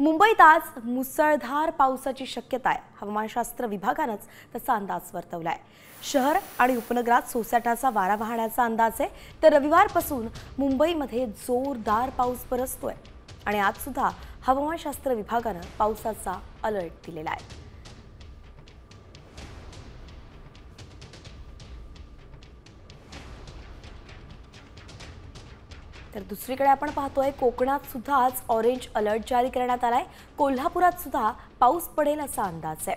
मुंबईत आज मुसळधार पावसाची शक्यता आहे। हवामानशास्त्र विभागानंच तसा अंदाज वर्तवलाय। शहर आणि उपनगरात सोसाट्याचा वारा वाहण्याचा अंदाज आहे। तर रविवारपासून मुंबईमध्ये जोरदार पाऊस बरसतोय आणि आज सुद्धा हवामानशास्त्र विभागानं पावसाचा अलर्ट दिलेला आहे। तर दुसरीकडे आपण पाहतोय कोकणात सुद्धा आज ऑरेंज अलर्ट जारी करण्यात आलाय। कोल्हापुरात सुद्धा पाऊस पडेल असा अंदाज आहे।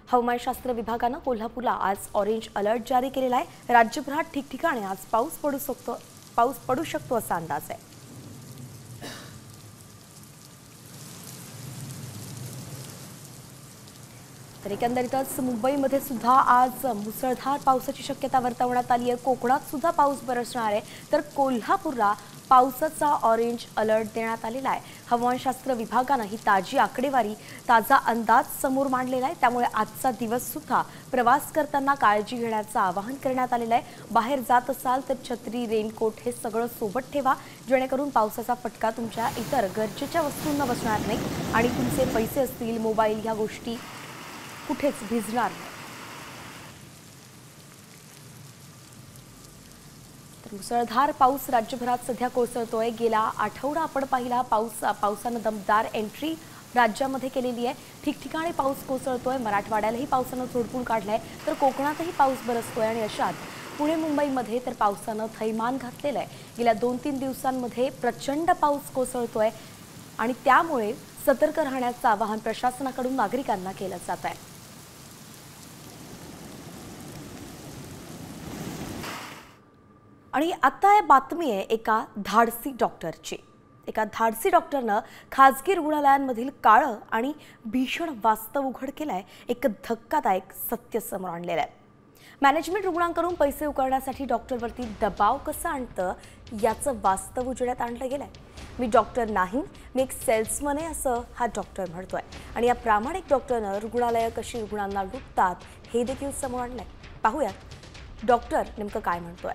हवामानशास्त्र विभागानं कोल्हापूरला आज ऑरेंज अलर्ट जारी केलेला आहे। राज्यभरात ठिकठिकाणी आज पाऊस पडू शकतो असा अंदाज आहे। तर एकंदरीतच मुंबईमध्ये सुद्धा आज मुसळधार पावसाची शक्यता वर्तवण्यात आली आहे। कोकणात सुद्धा पाऊस बरसणार आहे। तर कोल्हापूरला पावसाचा ऑरेंज अलर्ट देण्यात आलेला आहे। हवामानशास्त्र विभागानं ही ताजी आकडेवारी ताजा अंदाज समोर मांडलेला आहे। त्यामुळे आजचा दिवस सुद्धा प्रवास करताना काळजी घेण्याचं आवाहन करण्यात आलेलं आहे। बाहेर जात असाल तर छत्री, रेनकोट हे सगळं सोबत ठेवा, जेणेकरून पावसाचा फटका तुमच्या इतर गरजेच्या वस्तूंना बसणार नाही आणि तुमचे पैसे असतील, मोबाईल ह्या गोष्टी कुठेच भिजणार नाही। तर मुसळधार पाऊस राज्यभरात सध्या कोसळतोय। गेला आठवडा आपण पाहिला पावसानं दमदार एंट्री राज्यामध्ये केलेली आहे। ठिकठिकाणी पाऊस कोसळतोय। मराठवाड्यालाही पावसानं झोडपून काढलाय, तर कोकणातही पाऊस बरसतोय आणि अशात पुणे मुंबईमध्ये तर पावसानं थैमान घातलेलं आहे। गेल्या 2-3 दिवसांमध्ये प्रचंड पाऊस कोसळतोय आणि त्यामुळे सतर्क राहण्याचं आवाहन प्रशासनाकडून नागरिकांना केलं जात आहे। आणि आता ही बातमी आहे एका धाडसी डॉक्टरची। एका धाडसी डॉक्टरनं खासगी रुग्णालयांमधील काळं आणि भीषण वास्तव उघड केलंय। एक धक्कादायक सत्य समोर आणलेलं आहे। मॅनेजमेंट रुग्णांकडून पैसे उकळण्यासाठी डॉक्टरवरती दबाव कसा आणतं याचं वास्तव उजेडात आणलं गेलंय। मी डॉक्टर नाही, मी एक सेल्समन आहे असं हा डॉक्टर म्हणतोय आणि या प्रामाणिक डॉक्टरनं रुग्णालयं कशी रुग्णांना लुटतात हे देखील समोर आणलंय। पाहूयात डॉक्टर नेमकं काय म्हणतोय।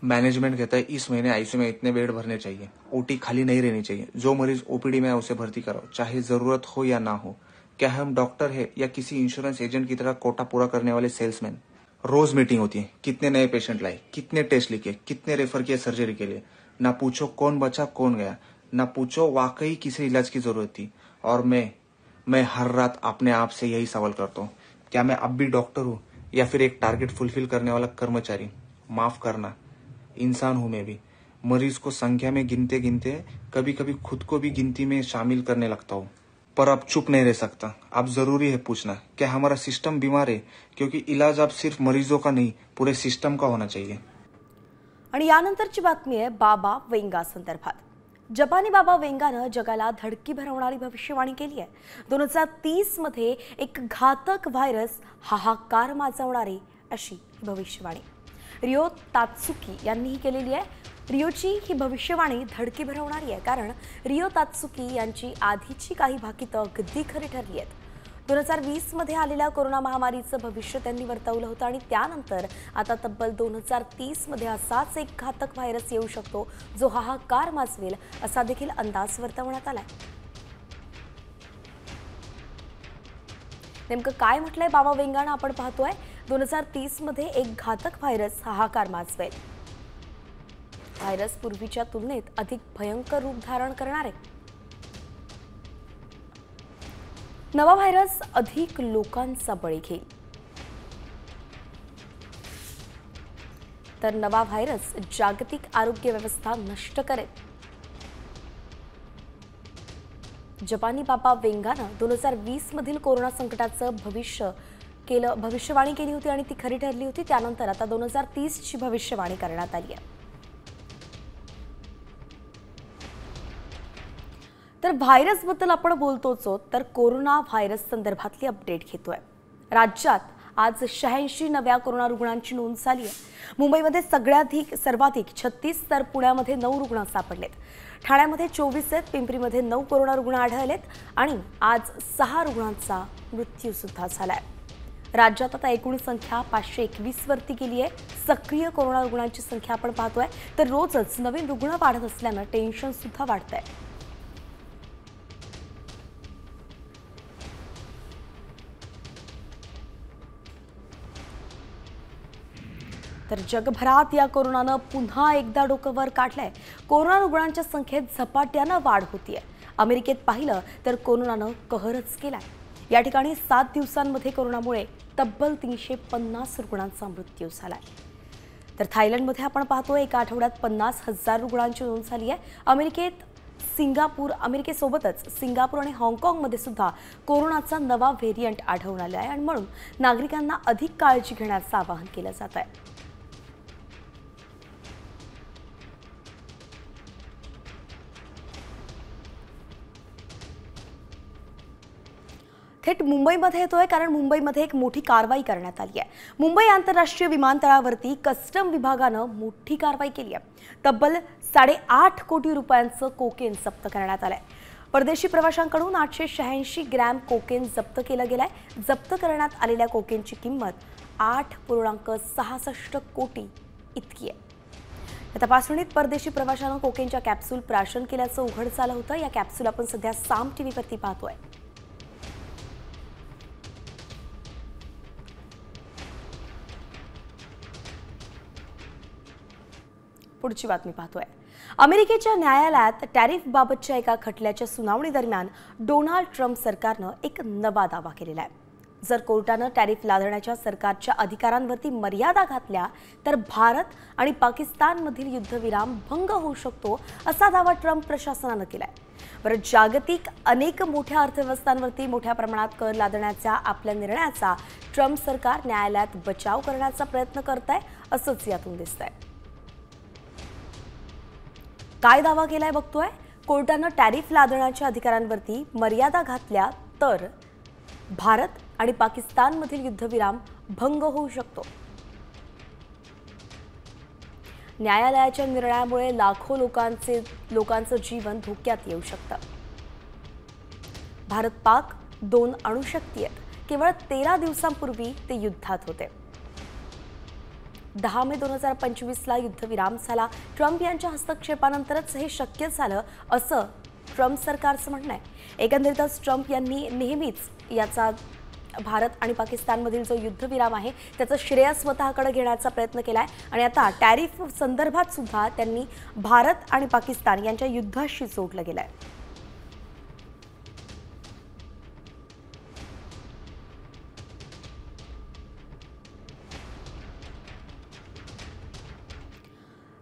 मैनेजमेंट कहता है इस महीने आईसीयू में इतने बेड भरने चाहिए, ओटी खाली नहीं रहनी चाहिए, जो मरीज ओपीडी में है उसे भर्ती कराओ, चाहे जरूरत हो या ना हो। क्या हम डॉक्टर है या किसी इंश्योरेंस एजेंट की तरह कोटा पूरा करने वाले सेल्समैन? रोज मीटिंग होती है, कितने नए पेशेंट लाए, कितने टेस्ट लिखे, कितने रेफर किए सर्जरी के लिए। ना पूछो कौन बचा कौन गया, ना पूछो वाकई किसे इलाज की जरूरत थी। और मैं हर रात अपने आप से यही सवाल करता हूँ, क्या मैं अब भी डॉक्टर हूँ या फिर एक टारगेट फुलफिल करने वाला कर्मचारी? माफ करना, इंसान हूं मैं भी। मरीज को संख्या में गिनते गिनते कभी कभी खुद को भी गिनती में शामिल करने लगता हूँ। पर अब चुप नहीं रह सकता। अब जरूरी है पूछना, क्या हमारा सिस्टम बीमार है? क्योंकि इलाज अब सिर्फ मरीजों का नहीं, पूरे सिस्टम का होना चाहिए। आणि यानंतरची बातमी आहे बाबा वेंगा संदर्भात। जपानी बाबा वेंगानं जगाला धडकी भरवणारी भविष्यवाणी केली आहे। 2030 मध्ये एक घातक व्हायरस हाहाकार माजवणारी अशी भविष्यवाणी रियो तात्सुकी यांनी केलेली आहे। रियोची ही भविष्यवाणी धडकी भरवणारी आहे, कारण रियो तात्सुकी यांची आधीची काही भाकितं अगदी खरी ठरली आहेत। 2020 मध्ये आलेल्या कोरोना महामारीचं भविष्य त्यांनी वर्तवलं होतं आणि त्यानंतर आता तब्बल 2030 मध्ये असाच एक घातक व्हायरस येऊ शकतो, जो हाहाकार माजवेल असा देखील अंदाज वर्तवण्यात आलाय। नेमकं काय म्हटलंय बाबा वेंगानं आपण पाहतोय। 2030 मध्ये एक घातक व्हायरस हाहाकार माजवेल। व्हायरस पूर्वीच्या तुलनेत अधिक भयंकर रूप धारण करणार आहे। नवा व्हायरस अधिक लोकांचा बळी घेईल। तर नवा व्हायरस जागतिक आरोग्य व्यवस्था नष्ट करेल। जपानी बाबा वेंगानं 2020 मधील कोरोना संकटाचं भविष्यवाणी केली होती आणि ती खरी ठरली होती। त्यानंतर आता 2030 ची भविष्यवाणी करण्यात आली आहे। तर व्हायरस बद्दल आपण बोलतोच आहोत, तर कोरोना व्हायरस संदर्भातली अपडेट घेतोय। राज्यात आज 86 नव्या कोरोना रुग्णांची नोंद झाली आहे। मुंबईमध्ये सर्वाधिक 36, तर पुण्यामध्ये 9 रुग्ण सापडलेत। ठाण्यामध्ये 24 आहेत, पिंपरीमध्ये 9 कोरोना रुग्ण आढळलेत आणि आज 6 रुग्णांचा मृत्यू सुद्धा झालाय। राज्यात आता एकूण संख्या 521 वरती गेली आहे. सक्रिय कोरोना रुग्णांची संख्या आपण पाहतोय तर रोजच नवीन रुग्ण वाढत असल्यानं टेन्शन सुद्धा वाढतंय. तर जगभरात या कोरोनानं पुन्हा एकदा डोकं वर काढलंय. कोरोना रुग्णांच्या संख्येत झपाट्यानं वाढ होतीये. अमेरिकेत पाहिलं तर कोरोनानं कहरच केलाय. या ठिकाणी 7 दिवसांमध्ये कोरोनामुळे तब्बल 350 रुग्णांचा मृत्यू झालाय. तर थायलंडमध्ये आपण पाहतोय एका आठवड्यात 50,000 रुग्णांची नोंद झाली आहे. अमेरिकेसोबतच सिंगापूर आणि हाँगकाँगमध्ये सुद्धा कोरोनाचा नवा व्हेरियंट आढळून आला आहे आणि म्हणून नागरिकांना अधिक काळजी घेण्याचं आवाहन केलं जात आहे. थेट मुंबईमध्ये येतोय कारण मुंबईमध्ये एक मोठी कारवाई करण्यात आली आहे. मुंबई आंतरराष्ट्रीय विमानतळावरती कस्टम विभागानं मोठी कारवाई केली आहे. तब्बल 8.5 कोटी रुपयांचं कोकेन जप्त करण्यात आलंय. परदेशी प्रवाशांकडून 886 ग्रॅम कोकेन जप्त केलं गेलंय. जप्त करण्यात आलेल्या कोकेनची किंमत 8.66 कोटी इतकी आहे. या तपासणीत परदेशी प्रवाशांना कोकेनच्या कॅप्सूल प्राशन केल्याचं उघड झालं होतं. या कॅप्सूल आपण सध्या साम टीव्हीवरती पाहतोय. पुढची बातमी पाहतोय. अमेरिकेच्या न्यायालयात टॅरिफबाबतच्या एका खटल्याच्या सुनावणी दरम्यान डोनाल्ड ट्रम्प सरकारनं एक नवा दावा केलेला आहे. जर कोर्टानं टॅरिफ लादण्याच्या सरकारच्या अधिकारांवरती मर्यादा घातल्या तर भारत आणि पाकिस्तानमधील युद्धविराम भंग होऊ शकतो असा दावा ट्रम्प प्रशासनानं केलाय. बरं, जागतिक अनेक मोठ्या अर्थव्यवस्थांवरती मोठ्या प्रमाणात कर लादण्याच्या आपल्या निर्णयाचा ट्रम्प सरकार न्यायालयात बचाव करण्याचा प्रयत्न करत आहे असंच यातून दिसतंय. काय दावा केलाय बघतोय. कोर्टानं टॅरिफ लादण्याच्या अधिकारांवरती मर्यादा घातल्या तर भारत आणि पाकिस्तानमधील युद्धविराम भंग होऊ शकतो. न्यायालयाच्या निर्णयामुळे लाखो लोकांचं जीवन धोक्यात येऊ शकतं. भारत पाक 2 अणुशक्ती आहेत. केवळ 13 दिवसांपूर्वी ते युद्धात होते. 10 मे 2025ला युद्धविराम झाला. ट्रम्प यांच्या हस्तक्षेपानंतरच हे शक्य झालं असं ट्रम्प सरकारचं म्हणणं आहे. एकंदरीतच ट्रम्प यांनी नेहमीच याचा भारत आणि पाकिस्तानमधील जो युद्धविराम आहे त्याचं श्रेय स्वतःकडे घेण्याचा प्रयत्न केलाय आणि आता टॅरिफ संदर्भात सुद्धा त्यांनी भारत आणि पाकिस्तान यांच्या युद्धाशी जोडलं गेलंय.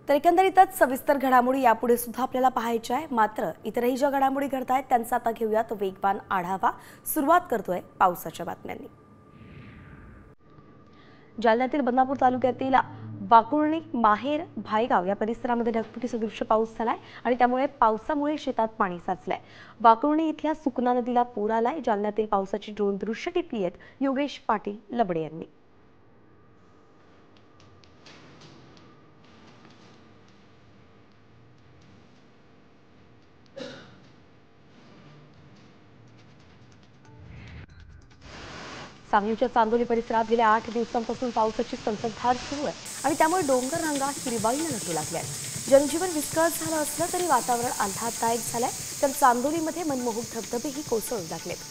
तर एकंदरीतच सविस्तर घडामोडी यापुढे सुद्धा आपल्याला पाहायच्या आहे. मात्र इतरही ज्या घडामोडी घडत आहेत त्यांचा आता घेऊयात वेगवान आढावा. सुरुवात करतोय पावसाच्या बातम्यांनी. जालन्यातील बदनापूर तालुक्यातील वाकुळणी, माहेर, भायगाव या परिसरामध्ये ढगफुटी सदृश्य पाऊस झालाय आणि त्यामुळे पावसामुळे शेतात पाणी साचलंय. वाकुळणी इथल्या सुकना नदीला पूर आलाय. जालन्यातील पावसाची ड्रोन दृश्य टिपली आहेत योगेश पाटील लबडे यांनी. सांगलीच्या चांदोली परिसरात गेल्या 8 दिवसांपासून पावसाची संततधार सुरू आहे आणि त्यामुळे डोंगर रांगा हिरवाईने नटू लागल्या. जनजीवन विस्कळीत झालं असलं तरी वातावरण आल्हाददायक झालंय. तर चांदोलीमध्ये मनमोहक धबधबेही कोसळू लागलेत.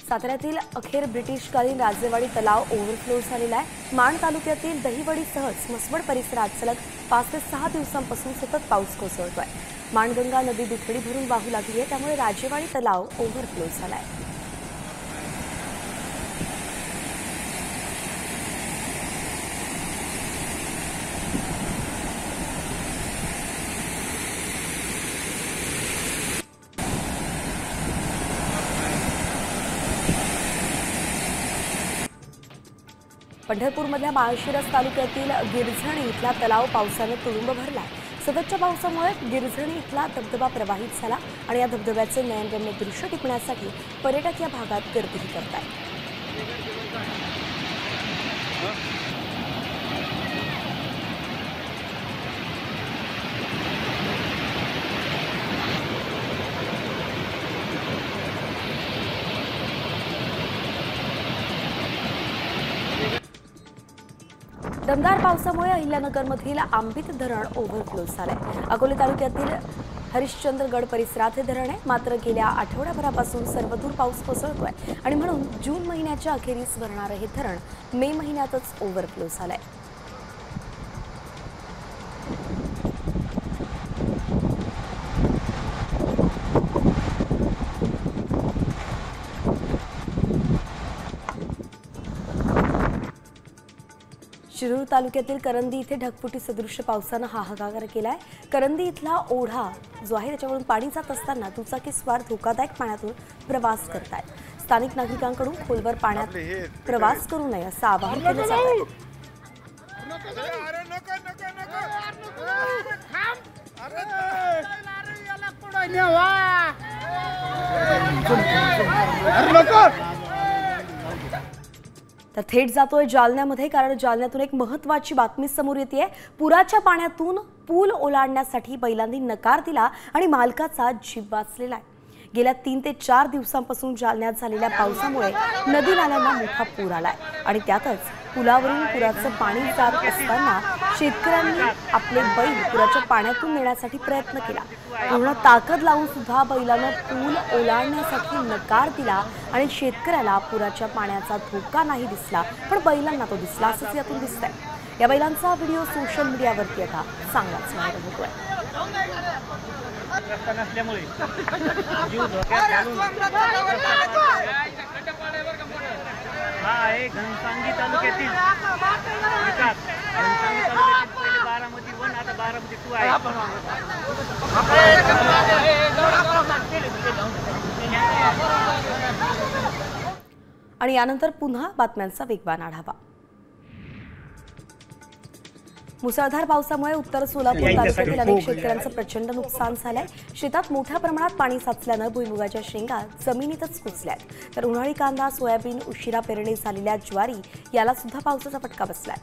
साताऱ्यातील अखेर ब्रिटिशकालीन राजेवाडी तलाव ओव्हरफ्लो झालेला आहे. माण तालुक्यातील दहिवडीसह मसवड परिसरात सलग 5 ते 6 दिवसांपासून सतत पाऊस कोसळतोय. माणगंगा नदी दुथडी भरून वाहू लागली आहे. त्यामुळे राजेवाडी तलाव ओव्हरफ्लो झालाय. पंढरपूरमधल्या माळशिरस तालुक्यातील गिरझणी इथला तलाव पावसाने तुडुंब भरलाय. सततच्या पावसामुळे गिरझणी इथला धबधबा प्रवाहित झाला आणि या धबधब्याचे नयनरम्य दृश्य टिपण्यासाठी पर्यटक या भागात गर्दीही करतात. दमदार पावसामुळे अहिल्यानगरमधील आंबित धरण ओव्हरफ्लो झालंय. अकोले तालुक्यातील हरिश्चंद्रगड परिसरात हे धरण आहे. मात्र गेल्या आठवड्याभरापासून सर्वदूर पाऊस कोसळतोय आणि म्हणून जून महिन्याच्या अखेरीस भरणारं हे धरण मे महिन्यातच ओव्हरफ्लो झालंय. शिरूर तालुक्यातील करंदी इथे ढगफुटी सदृश्य पावसानं हाहाकार केलाय. करंदी इथला ओढा जो आहे त्याच्यावरून पाणी जात असताना दुचाकीस्वार धोकादायक पाण्यातून प्रवास करतायत. स्थानिक नागरिकांकडून खोलवर पाण्यात प्रवास करू नये असं आवाहन केलं जात आहे. तर थेट जातोय जालन्यामध्ये, कारण जालन्यातून एक महत्त्वाची बातमी समोर येते. पुराच्या पाण्यातून पूल ओलांडण्यासाठी बैलांनी नकार दिला आणि मालकाचा जीव वाचलेला आहे. गेल्या 3 ते 4 दिवसांपासून जालन्यात झालेल्या पावसामुळे नदी नाल्यांना मोठा पूर आलाय आणि त्यातच पुलावरून पुराचं पाणी जात असताना शेतकऱ्यांनी आपले बैल पुराच्या पाण्यातून नेण्यासाठी प्रयत्न केला. पूर्ण ताकद लावून सुद्धा बैलानं पूल ओलांडण्यासाठी नकार दिला आणि शेतकऱ्याला पुराच्या पाण्याचा धोका नाही दिसला, पण बैलांना तो दिसला असंच यातून दिसतंय. या बैलांचा व्हिडिओ सोशल मीडियावरती आता चांगलाच व्हायरल होतोय. घनसांगी तालुक्यातील पहिले बारामती 1 आता बारामती 2 आहे. आणि यानंतर पुन्हा बातम्यांचा वेगवान आढावा. मुसळधार पावसामुळे उत्तर सोलापूर तालुक्यातील अनेक शेतकऱ्यांचं प्रचंड नुकसान झालंय. शेतात मोठ्या प्रमाणात पाणी साचल्यानं भुईमुगाच्या शेंगा जमिनीतच कुचल्यात. तर उन्हाळी कांदा, सोयाबीन, उशिरा पेरणी झालेल्या ज्वारी याला सुद्धा पावसाचा फटका बसलाय.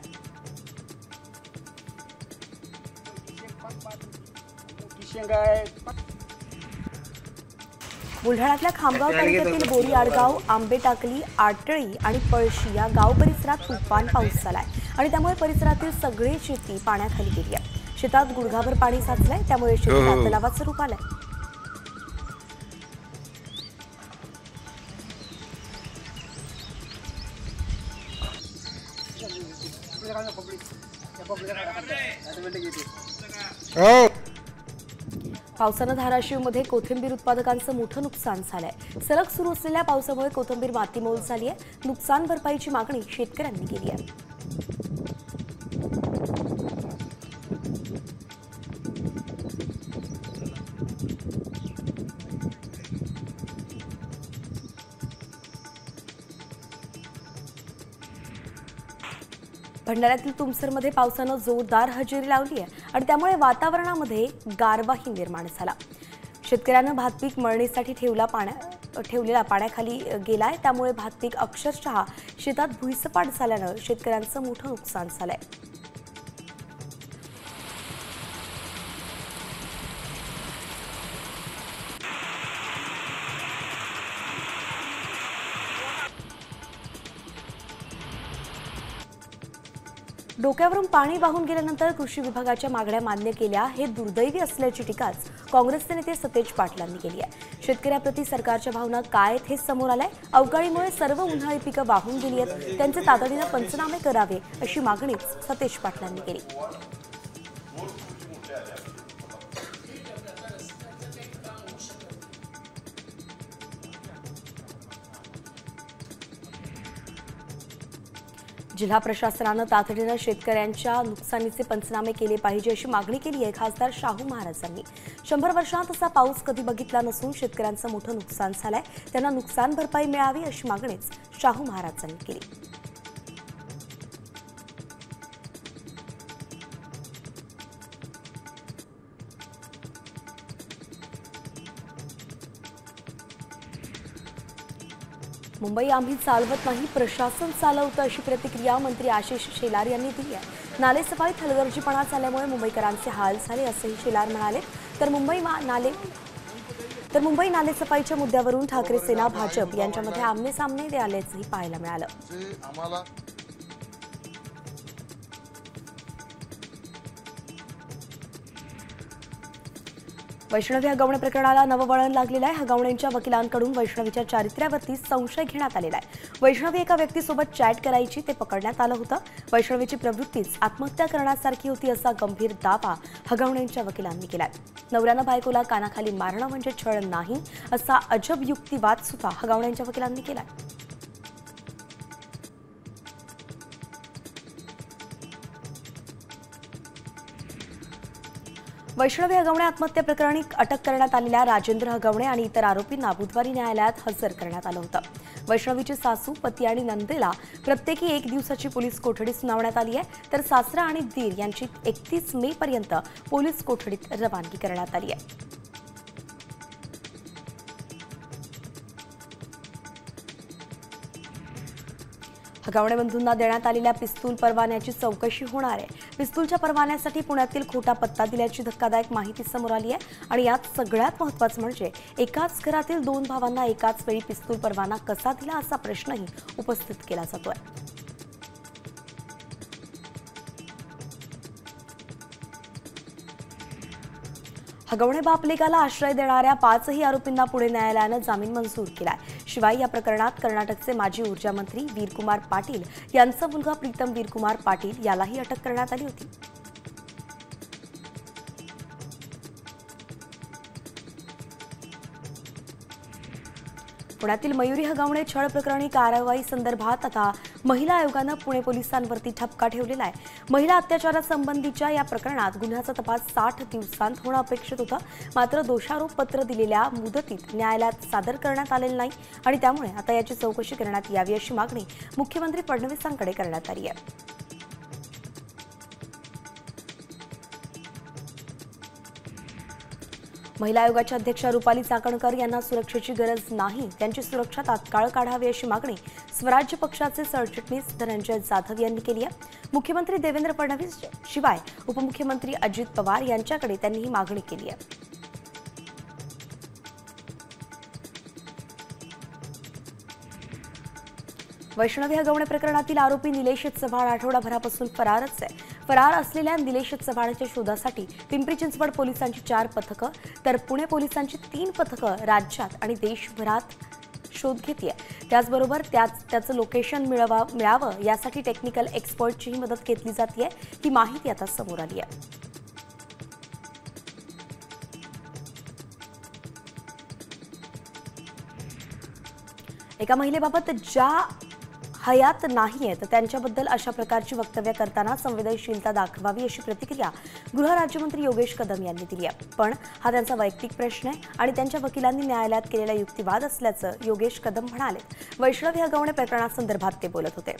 बुलढाण्यातल्या खामगाव तालुक्यातील बोरी आडगाव, आंबेटाकली, आटळी आणि पळशी या गाव परिसरात तुफान पाऊस झालाय आणि त्यामुळे परिसरातील सगळी शेती पाण्याखाली गेली आहे. शेतात गुडघाभर पाणी साचलंय, त्यामुळे शेतीला तलावाचं रूप आलंय. पावसानं धाराशिवमध्ये कोथिंबीर उत्पादकांचं मोठं नुकसान झालंय. सलग सुरू असलेल्या पावसामुळे कोथिंबीर मातीमोल झाली आहे. नुकसान भरपाईची मागणी शेतकऱ्यांनी केली आहे. भंडाऱ्यातील तुमसरमध्ये पावसानं जोरदार हजेरी लावली आहे आणि त्यामुळे वातावरणामध्ये गारवाही निर्माण झाला. शेतकऱ्यानं भातपीक मळणीसाठी ठेवलेला पाण्याखाली गेलाय. त्यामुळे भातपीक अक्षरशः शेतात भुईसपाट झाल्यानं शेतकऱ्यांचं मोठं नुकसान झालंय. डोक्यावरून पाणी वाहून गेल्यानंतर कृषी विभागाच्या मागण्या मान्य केल्या हे दुर्दैवी असल्याची टीकाच काँग्रेसचे नेते सतेज पाटलांनी केली आहे. शेतकऱ्याप्रती सरकारच्या भावना काय आहेत हे समोर आलंय. अवकाळीमुळे सर्व उन्हाळी पिकं वाहून गेली आहेत, त्यांचे तातडीनं पंचनामे करावे अशी मागणीच सतेज पाटलांनी केली. जिल्हा प्रशासनानं तातडीनं शेतकऱ्यांच्या नुकसानीचे पंचनामे केले पाहिजे अशी मागणी केली आहे खासदार शाहू महाराजांनी. 100 वर्षांत असा पाऊस कधी बघितला नसून शेतकऱ्यांचं मोठं नुकसान झालंय, त्यांना नुकसान भरपाई मिळावी अशी मागणीच शाहू महाराजांनी केली. मुंबई आम्ही चालवत नाही, प्रशासन चालवतं, अशी प्रतिक्रिया मंत्री आशिष शेलार यांनी दिली आहे. नालेसफाईत हलगर्जीपणा झाल्यामुळे मुंबईकरांचे हाल झाले असंही शेलार म्हणाले. तर मुंबई नालेसफाईच्या मुद्द्यावरून ठाकरे सेना भाजप यांच्यामध्ये आमनेसामने आल्याचंही पाहायला मिळालं. वैष्णवी हगवणे प्रकरणाला नववळण लागलेलं आहे. हगवणेंच्या वकिलांकडून वैष्णवीच्या चारित्र्यावरती संशय घेण्यात आलेला आहे. वैष्णवी एका व्यक्तीसोबत चॅट करायची ते पकडण्यात आलं होतं. वैष्णवीची प्रवृत्तीच आत्महत्या करण्यासारखी होती असा गंभीर दावा हगवणेंच्या वकिलांनी केलाय. नवऱ्यानं बायकोला कानाखाली मारणं म्हणजे छळ नाही असा अजब युक्तिवाद सुद्धा हगवणेंच्या वकिलांनी केलाय. वैष्णवी हगवणे आत्महत्या प्रकरणी अटक करण्यात आलेल्या राजेंद्र हगवणे आणि इतर आरोपींना बुधवारी न्यायालयात हजर करण्यात आलं होतं. वैष्णवीचे सासू, पती आणि नंदेला प्रत्येकी 1 दिवसाची पोलीस कोठडी सुनावण्यात आली आहे. तर सासरा आणि दीर यांची 31 मे पर्यंत पोलीस कोठडीत रवानगी करण्यात आली आहे. हगवणे बंधूंना देण्यात आलेल्या पिस्तूल परवान्याची चौकशी होणार आहे. पिस्तूलच्या परवान्यासाठी पुण्यातील खोटा पत्ता दिल्याची धक्कादायक माहिती समोर आली आहे. आणि यात सगळ्यात महत्त्वाचं म्हणजे एकाच घरातील 2 भावांना एकाच वेळी पिस्तूल परवाना कसा दिला असा प्रश्नही उपस्थित केला जातोय. हगवणे बापलेकाला आश्रय देणाऱ्या 5ही आरोपींना पुणे न्यायालयानं जामीन मंजूर केलाय. शिवाय या प्रकरणात कर्नाटकचे माजी ऊर्जा मंत्री वीरकुमार पाटील यांचा मुलगा प्रीतम वीरकुमार पाटील यालाही अटक करण्यात आली होती. पुण्यातील मयुरी हगवणे छळ प्रकरणी कारवाई संदर्भात आता महिला आयोगानं पुणे पोलिसांवरती ठपका ठेवलेला आहे. महिला अत्याचारासंबंधीच्या या प्रकरणात गुन्ह्याचा तपास 60 दिवसांत होणं अपेक्षित होतं. मात्र दोषारोप पत्र दिलेल्या मुदतीत न्यायालयात सादर करण्यात आलेलं नाही आणि त्यामुळे आता याची चौकशी करण्यात यावी अशी मागणी मुख्यमंत्री फडणवीसांकडे करण्यात आली आहे. महिला आयोगाच्या अध्यक्षा रुपाली चाकणकर यांना सुरक्षेची गरज नाही, त्यांची सुरक्षा तात्काळ काढावी अशी मागणी स्वराज्य पक्षाचे सरचिटणीस धनंजय जाधव यांनी केली आहे. मुख्यमंत्री देवेंद्र फडणवीस शिवाय उपमुख्यमंत्री अजित पवार यांच्याकडे त्यांनी ही मागणी केली आहे. वैष्णवी हगवणे प्रकरणातील आरोपी निलेश चव्हाण आठवडाभरापासून फरारच आहे. फरार असलेल्या निलेश चव्हाणच्या शोधासाठी पिंपरी चिंचवड पोलिसांची 4 पथकं तर पुणे पोलिसांची 3 पथकं राज्यात आणि देशभरात शोध घेते. त्याचबरोबर त्याचं लोकेशन मिळावं यासाठी टेक्निकल एक्सपर्टचीही मदत घेतली जाते. ही माहिती आता समोर आली आहे. एका महिलेबाबत ज्या हयात नाहीये तर त्यांच्याबद्दल अशा प्रकारची वक्तव्य करताना संवेदनशीलता दाखवावी अशी प्रतिक्रिया गृहराज्यमंत्री योगेश कदम यांनी दिली आहे. पण हा त्यांचा वैयक्तिक प्रश्न आहे आणि त्यांच्या वकिलांनी न्यायालयात केलेला युक्तिवाद असल्याचं योगेश कदम म्हणाले. वैष्णवी हगवणे प्रकरणासंदर्भात ते बोलत होते.